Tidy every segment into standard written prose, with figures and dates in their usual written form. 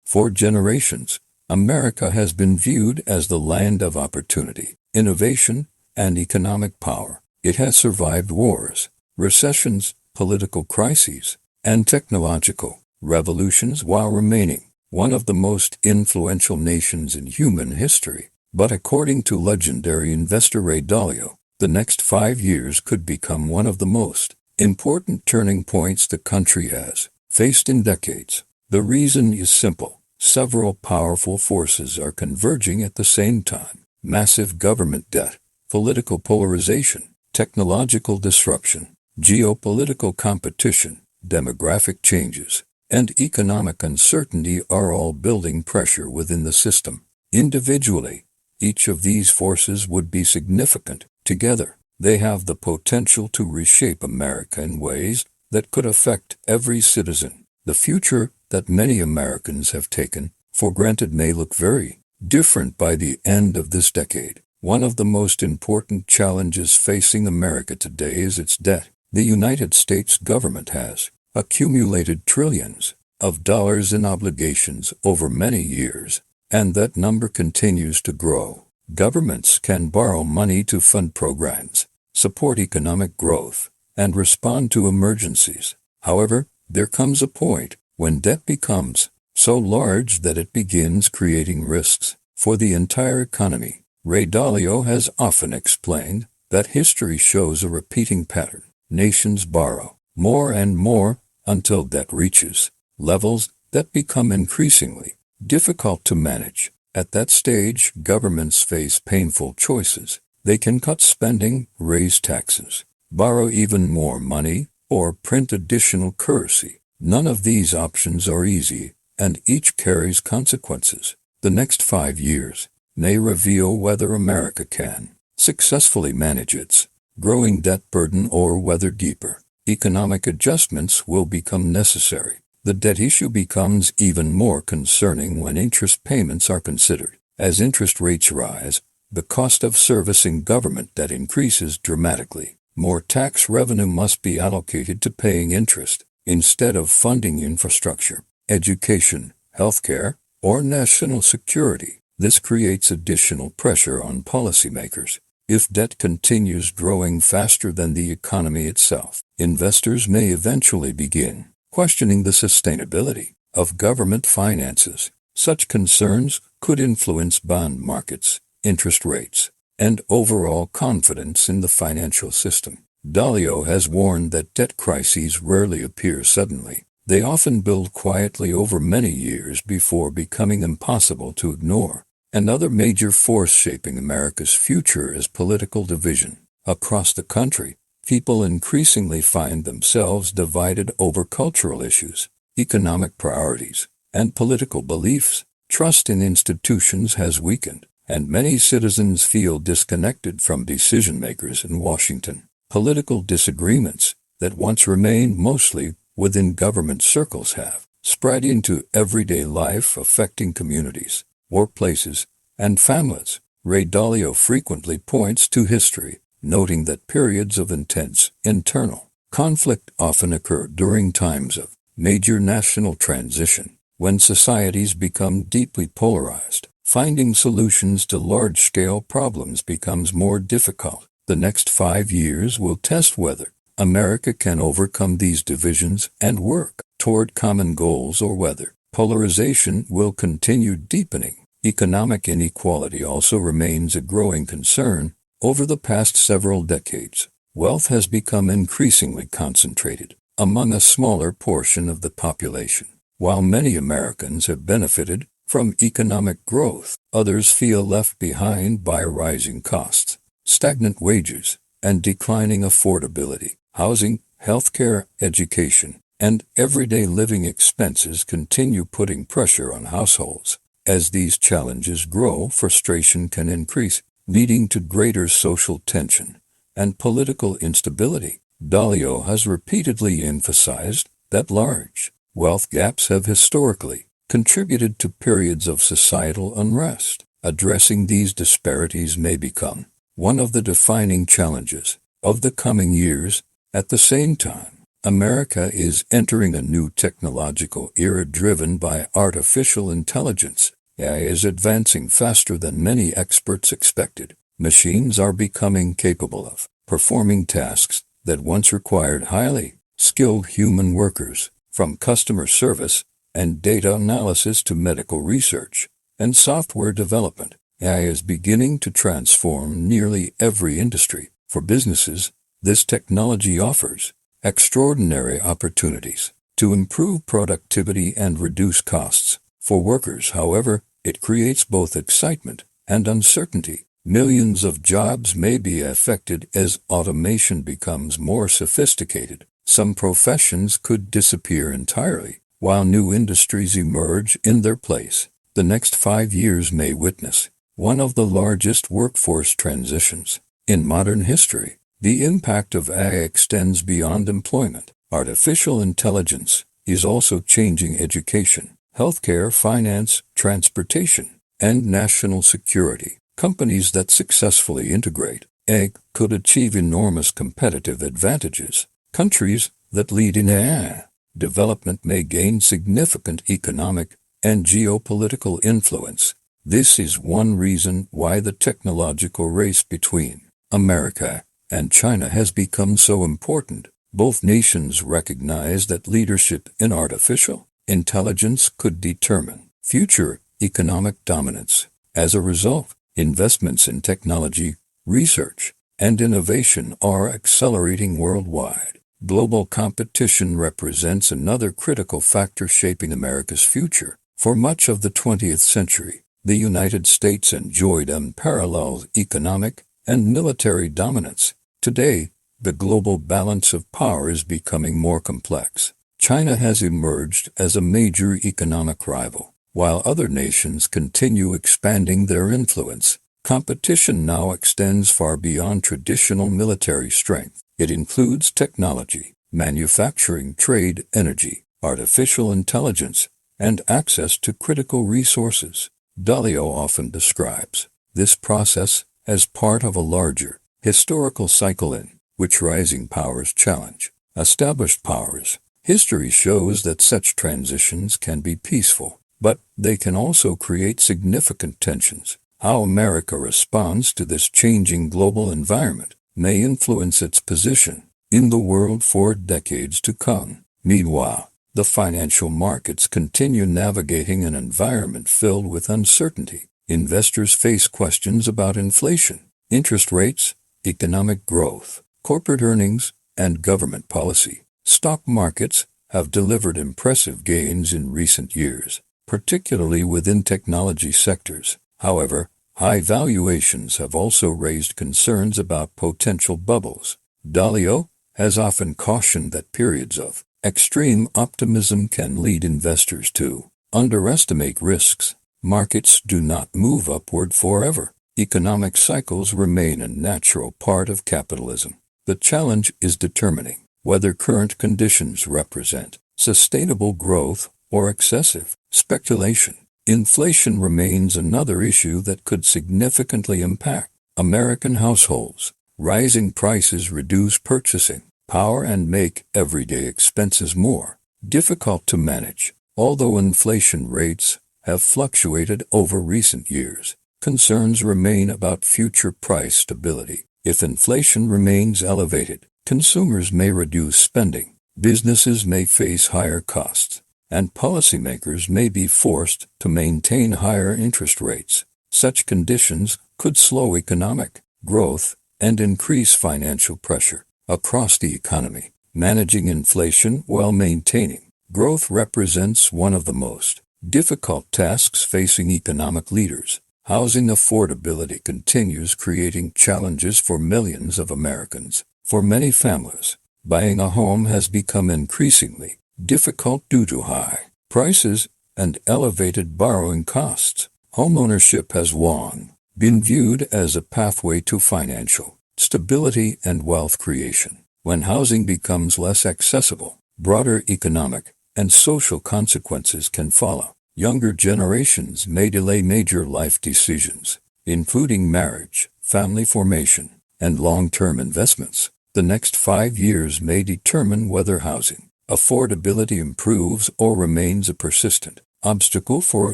For generations, America has been viewed as the land of opportunity, innovation, and economic power. It has survived wars, recessions, political crises, and technological revolutions while remaining one of the most influential nations in human history. But according to legendary investor Ray Dalio, the next 5 years could become one of the most important turning points the country has faced in decades. The reason is simple. Several powerful forces are converging at the same time. Massive government debt, political polarization, technological disruption, geopolitical competition, demographic changes, and economic uncertainty are all building pressure within the system. Individually, each of these forces would be significant. Together, they have the potential to reshape America in ways that could affect every citizen. The future that many Americans have taken for granted may look very different by the end of this decade. One of the most important challenges facing America today is its debt. The United States government has accumulated trillions of dollars in obligations over many years, and that number continues to grow. Governments can borrow money to fund programs, support economic growth, and respond to emergencies. However, there comes a point when debt becomes so large that it begins creating risks for the entire economy. Ray Dalio has often explained that history shows a repeating pattern. Nations borrow more and more until debt reaches levels that become increasingly difficult to manage. At that stage, governments face painful choices. They can cut spending, raise taxes, borrow even more money, or print additional currency. None of these options are easy, and each carries consequences. The next 5 years may reveal whether America can successfully manage its growing debt burden or whether deeper economic adjustments will become necessary. The debt issue becomes even more concerning when interest payments are considered. As interest rates rise, the cost of servicing government debt increases dramatically. More tax revenue must be allocated to paying interest instead of funding infrastructure, education, healthcare, or national security. This creates additional pressure on policymakers. If debt continues growing faster than the economy itself, investors may eventually begin questioning the sustainability of government finances. Such concerns could influence bond markets, interest rates, and overall confidence in the financial system. Dalio has warned that debt crises rarely appear suddenly. They often build quietly over many years before becoming impossible to ignore. Another major force shaping America's future is political division. Across the country, people increasingly find themselves divided over cultural issues, economic priorities, and political beliefs. Trust in institutions has weakened, and many citizens feel disconnected from decision-makers in Washington. Political disagreements that once remained mostly within government circles have spread into everyday life, affecting communities, workplaces, and families. Ray Dalio frequently points to history, noting that periods of intense internal conflict often occur during times of major national transition. When societies become deeply polarized, finding solutions to large-scale problems becomes more difficult. The next 5 years will test whether America can overcome these divisions and work toward common goals, or whether polarization will continue deepening. Economic inequality also remains a growing concern. Over the past several decades, wealth has become increasingly concentrated among a smaller portion of the population. While many Americans have benefited from economic growth, others feel left behind by rising costs, stagnant wages, and declining affordability. Housing, healthcare, education, and everyday living expenses continue putting pressure on households. As these challenges grow, frustration can increase, leading to greater social tension and political instability. Dalio has repeatedly emphasized that large wealth gaps have historically contributed to periods of societal unrest. Addressing these disparities may become one of the defining challenges of the coming years. At the same time, America is entering a new technological era driven by artificial intelligence. AI is advancing faster than many experts expected. Machines are becoming capable of performing tasks that once required highly skilled human workers, from customer service and data analysis to medical research and software development. AI is beginning to transform nearly every industry. For businesses, this technology offers extraordinary opportunities to improve productivity and reduce costs. For workers, however, it creates both excitement and uncertainty. Millions of jobs may be affected as automation becomes more sophisticated. Some professions could disappear entirely, while new industries emerge in their place. The next 5 years may witness one of the largest workforce transitions in modern history. The impact of AI extends beyond employment. Artificial intelligence is also changing education, healthcare, finance, transportation, and national security. Companies that successfully integrate AI could achieve enormous competitive advantages. Countries that lead in AI development may gain significant economic and geopolitical influence. This is one reason why the technological race between America and China has become so important. Both nations recognize that leadership in artificial intelligence could determine future economic dominance. As a result, investments in technology, research, and innovation are accelerating worldwide. Global competition represents another critical factor shaping America's future. For much of the 20th century, the United States enjoyed unparalleled economic and military dominance. Today, the global balance of power is becoming more complex. China has emerged as a major economic rival, while other nations continue expanding their influence. Competition now extends far beyond traditional military strength. It includes technology, manufacturing, trade, energy, artificial intelligence, and access to critical resources. Dalio often describes this process as part of a larger historical cycle in which rising powers challenge established powers. History shows that such transitions can be peaceful, but they can also create significant tensions. How America responds to this changing global environment may influence its position in the world for decades to come. Meanwhile, the financial markets continue navigating an environment filled with uncertainty. Investors face questions about inflation, interest rates, economic growth, corporate earnings, and government policy. Stock markets have delivered impressive gains in recent years, particularly within technology sectors. However, high valuations have also raised concerns about potential bubbles. Dalio has often cautioned that periods of extreme optimism can lead investors to underestimate risks. Markets do not move upward forever. Economic cycles remain a natural part of capitalism. The challenge is determining whether current conditions represent sustainable growth or excessive speculation. Inflation remains another issue that could significantly impact American households. Rising prices reduce purchasing power and make everyday expenses more difficult to manage. Although inflation rates have fluctuated over recent years, concerns remain about future price stability. If inflation remains elevated, consumers may reduce spending, businesses may face higher costs, and policymakers may be forced to maintain higher interest rates. Such conditions could slow economic growth and increase financial pressure across the economy. Managing inflation while maintaining growth represents one of the most difficult tasks facing economic leaders. Housing affordability continues creating challenges for millions of Americans. For many families, buying a home has become increasingly difficult due to high prices and elevated borrowing costs. Homeownership has long been viewed as a pathway to financial stability and wealth creation. When housing becomes less accessible, broader economic and social consequences can follow. Younger generations may delay major life decisions, including marriage, family formation, and long-term investments. The The next 5 years may determine whether housing affordability improves or remains a persistent obstacle for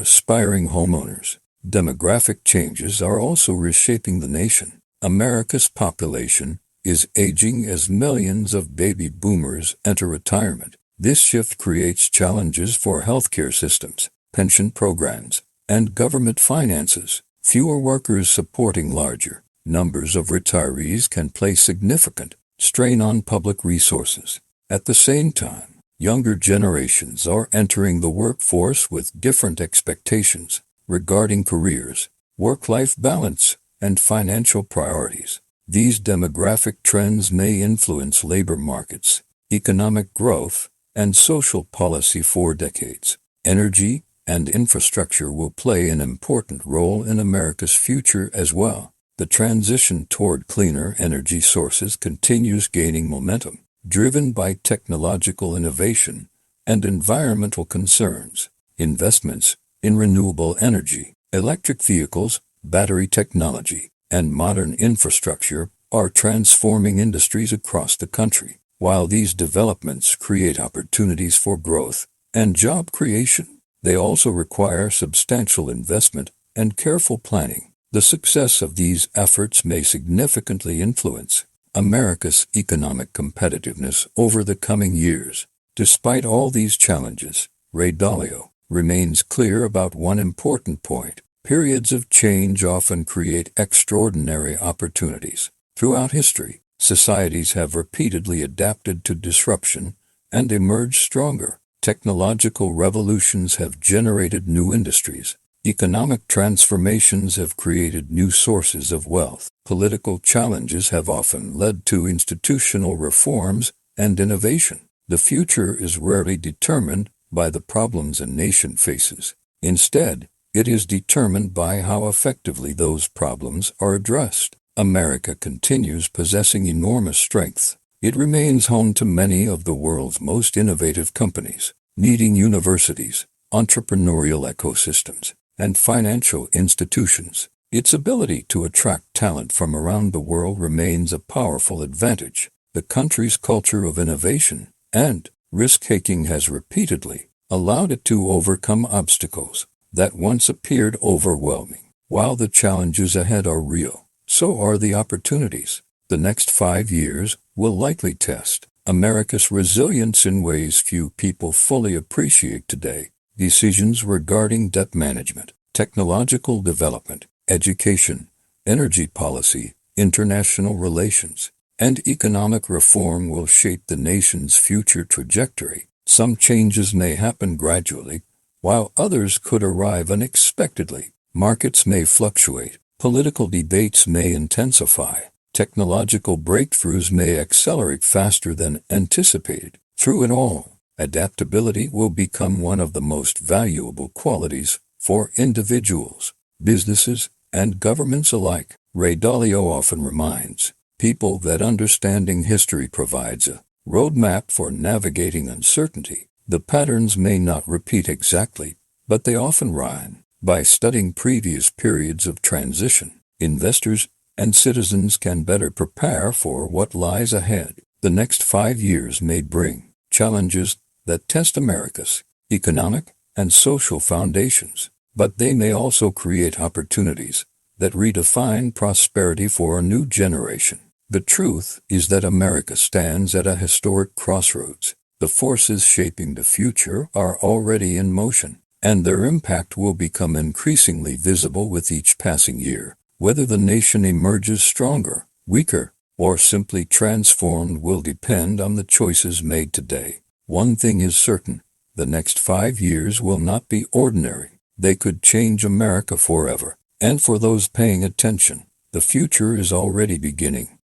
aspiring homeowners. Demographic changes are also reshaping the nation. America's population is aging as millions of baby boomers enter retirement. This shift creates challenges for healthcare systems, pension programs, and government finances. Fewer workers supporting larger numbers of retirees can place significant strain on public resources. At the same time, younger generations are entering the workforce with different expectations regarding careers, work-life balance, and financial priorities. These demographic trends may influence labor markets, economic growth, and social policy for decades. Energy and infrastructure will play an important role in America's future as well. The transition toward cleaner energy sources continues gaining momentum, driven by technological innovation and environmental concerns. Investments in renewable energy, electric vehicles, battery technology, and modern infrastructure are transforming industries across the country. While these developments create opportunities for growth and job creation, they also require substantial investment and careful planning. The success of these efforts may significantly influence America's economic competitiveness over the coming years. Despite all these challenges, Ray Dalio remains clear about one important point. Periods of change often create extraordinary opportunities. Throughout history, societies have repeatedly adapted to disruption and emerged stronger. Technological revolutions have generated new industries. Economic transformations have created new sources of wealth. Political challenges have often led to institutional reforms and innovation. The future is rarely determined by the problems a nation faces. Instead, it is determined by how effectively those problems are addressed. America continues possessing enormous strength. It remains home to many of the world's most innovative companies, leading universities, entrepreneurial ecosystems, and financial institutions. Its ability to attract talent from around the world remains a powerful advantage. The country's culture of innovation and risk-taking has repeatedly allowed it to overcome obstacles that once appeared overwhelming. While the challenges ahead are real, so are the opportunities. The next 5 years will likely test America's resilience in ways few people fully appreciate today. Decisions regarding debt management, technological development, education, energy policy, international relations, and economic reform will shape the nation's future trajectory. Some changes may happen gradually, while others could arrive unexpectedly. Markets may fluctuate, political debates may intensify, technological breakthroughs may accelerate faster than anticipated. Through it all, adaptability will become one of the most valuable qualities for individuals, businesses, and governments alike. Ray Dalio often reminds people that understanding history provides a roadmap for navigating uncertainty. The patterns may not repeat exactly, but they often rhyme. By studying previous periods of transition, investors and citizens can better prepare for what lies ahead. The next 5 years may bring challenges that test America's economic and social foundations, but they may also create opportunities that redefine prosperity for a new generation. The truth is that America stands at a historic crossroads. The forces shaping the future are already in motion, and their impact will become increasingly visible with each passing year. Whether the nation emerges stronger, weaker, or simply transformed will depend on the choices made today. One thing is certain: the next 5 years will not be ordinary. They could change America forever. And for those paying attention, the future is already beginning.